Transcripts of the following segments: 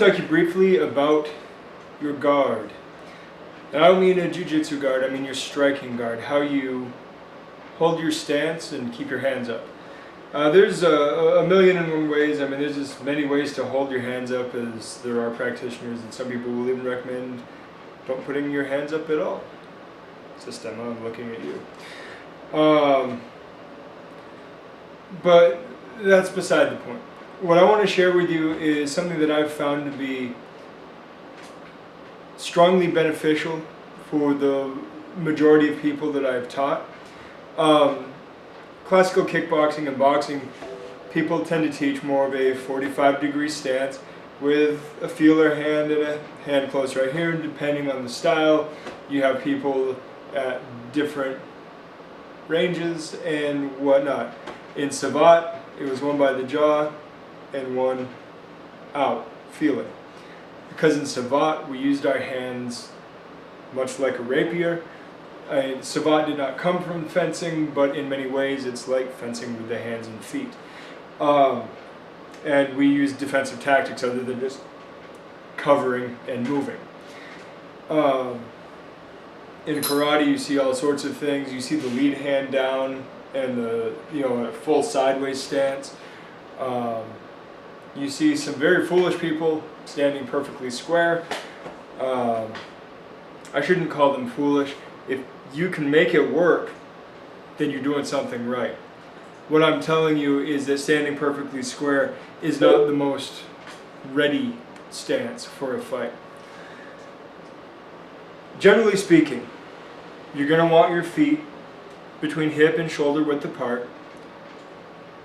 to talk to you briefly about your guard. And I don't mean a jiu-jitsu guard, I mean your striking guard, how you hold your stance and keep your hands up. There's a million and one ways. I mean, there's as many ways to hold your hands up as there are practitioners, and some people will even recommend don't putting your hands up at all. System, I'm looking at you. But that's beside the point. What I want to share with you is something that I've found to be strongly beneficial for the majority of people that I've taught. Classical kickboxing and boxing, people tend to teach more of a 45-degree stance with a feeler hand and a hand close right here, and depending on the style, you have people at different ranges and whatnot. In Savate, it was one by the jaw and one out, feeling. Because in Savate, we used our hands much like a rapier. Savate did not come from fencing, but in many ways it's like fencing with the hands and feet. And we use defensive tactics other than just covering and moving. In karate, you see all sorts of things. You see the lead hand down and the a full sideways stance. You see some very foolish people standing perfectly square. I shouldn't call them foolish. If you can make it work, then you're doing something right. What I'm telling you is that standing perfectly square is not the most ready stance for a fight. Generally speaking, you're going to want your feet between hip and shoulder width apart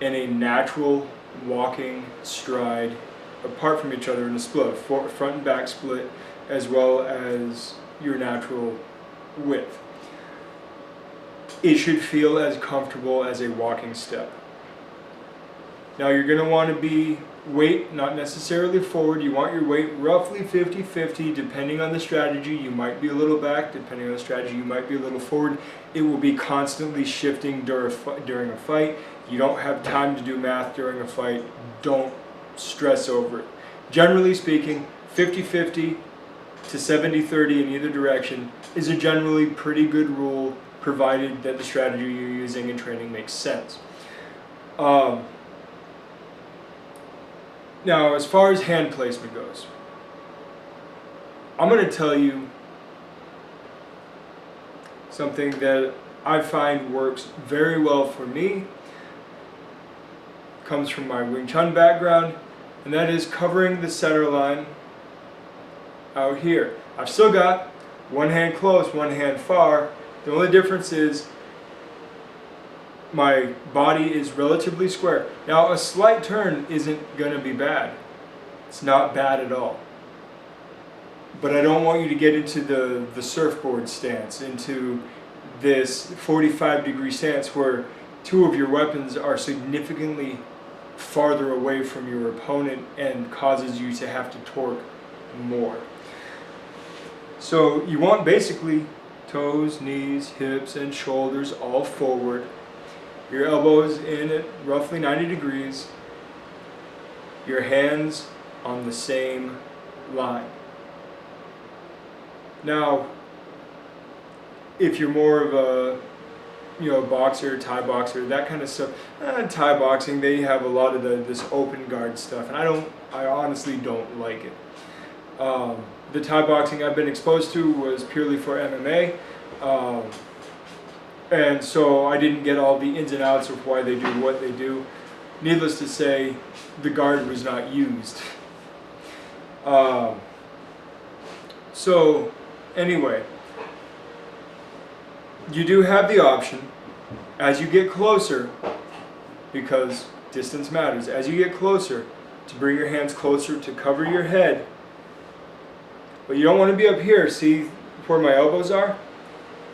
in a natural walking stride apart from each other in a split, front and back split, as well as your natural width. It should feel as comfortable as a walking step. Now you're going to want to be weight not necessarily forward. You want your weight roughly 50-50 depending on the strategy. You might be a little back, depending on the strategy you might be a little forward. It will be constantly shifting during a fight. You don't have time to do math during a fight. Don't stress over it. Generally speaking, 50-50 to 70-30 in either direction is a generally pretty good rule, provided that the strategy you're using in training makes sense. Now, as far as hand placement goes, I'm going to tell you something that I find works very well for me. Comes from my Wing Chun background, and that is covering the center line out here. I've still got one hand close, one hand far. The only difference is my body is relatively square. Now, a slight turn isn't going to be bad. It's not bad at all. But I don't want you to get into the surfboard stance, into this 45-degree stance where two of your weapons are significantly farther away from your opponent and causes you to have to torque more. So you want basically toes, knees, hips, and shoulders all forward. Your elbows in at roughly 90 degrees. Your hands on the same line. Now, if you're more of a boxer, Thai boxer, that kind of stuff, Thai boxing, they have a lot of this open guard stuff, and I honestly don't like it. The Thai boxing I've been exposed to was purely for MMA, and so I didn't get all the ins and outs of why they do what they do. Needless to say, the guard was not used. So anyway, you do have the option as you get closer, because distance matters, as you get closer, to bring your hands closer to cover your head. But you don't want to be up here. See where my elbows are?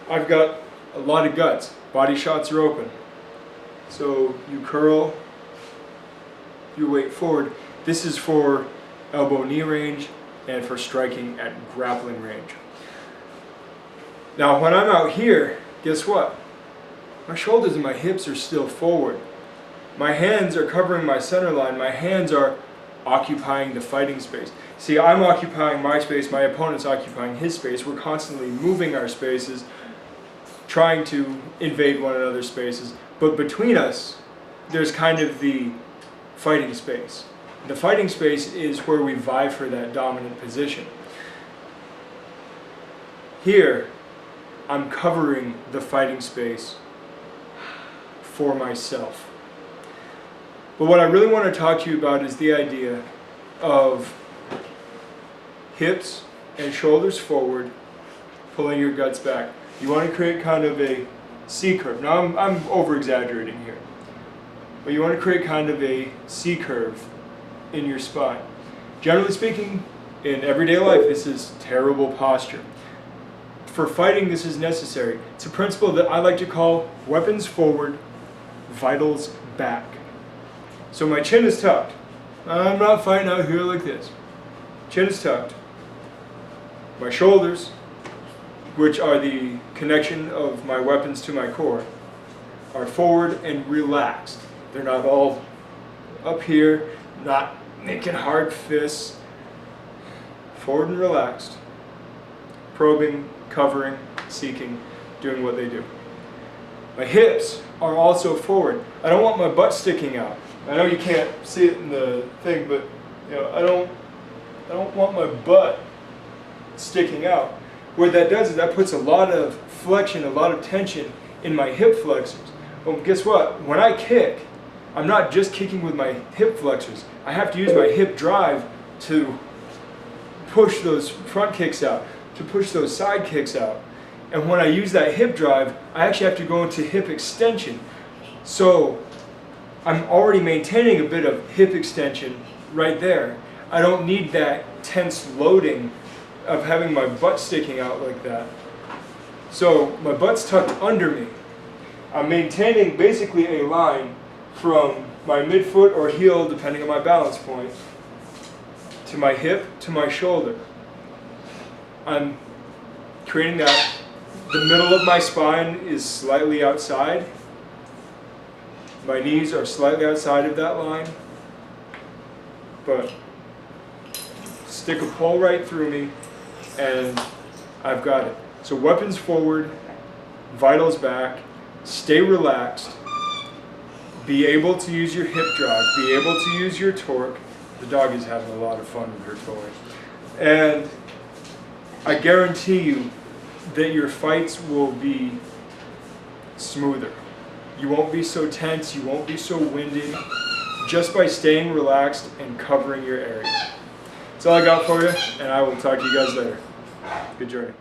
I've got a lot of guts. Body shots are open. So you curl your weight forward. This is for elbow knee range and for striking at grappling range. Now when I'm out here, guess what? My shoulders and my hips are still forward. My hands are covering my center line. My hands are occupying the fighting space. See, I'm occupying my space, my opponent's occupying his space. We're constantly moving our spaces, trying to invade one another's spaces. But between us, there's kind of the fighting space. The fighting space is where we vie for that dominant position. Here, I'm covering the fighting space for myself. But what I really want to talk to you about is the idea of hips and shoulders forward, pulling your guts back. You want to create kind of a C curve. Now I'm over-exaggerating here. But you want to create kind of a C curve in your spine. Generally speaking, in everyday life, this is terrible posture. For fighting, this is necessary. It's a principle that I like to call weapons forward, vitals back. So my chin is tucked. I'm not fighting out here like this. Chin is tucked. My shoulders, which are the connection of my weapons to my core, are forward and relaxed. They're not all up here, not making hard fists. Forward and relaxed. Probing, covering, seeking, doing what they do. My hips are also forward. I don't want my butt sticking out. I know you can't see it in the thing, but I don't want my butt sticking out. What that does is that puts a lot of flexion, a lot of tension in my hip flexors. Well, guess what? When I kick, I'm not just kicking with my hip flexors. I have to use my hip drive to push those front kicks out, to push those side kicks out. And when I use that hip drive, I actually have to go into hip extension. So I'm already maintaining a bit of hip extension right there. I don't need that tense loading of having my butt sticking out like that. So my butt's tucked under me. I'm maintaining basically a line from my midfoot or heel, depending on my balance point, to my hip, to my shoulder. I'm creating that. The middle of my spine is slightly outside. My knees are slightly outside of that line. But stick a pole right through me and I've got it. So weapons forward, vitals back, stay relaxed, be able to use your hip drive, be able to use your torque. The dog is having a lot of fun with her toy. And I guarantee you that your fights will be smoother. You won't be so tense, you won't be so winded, just by staying relaxed and covering your area. That's all I got for you, and I will talk to you guys later. Good journey.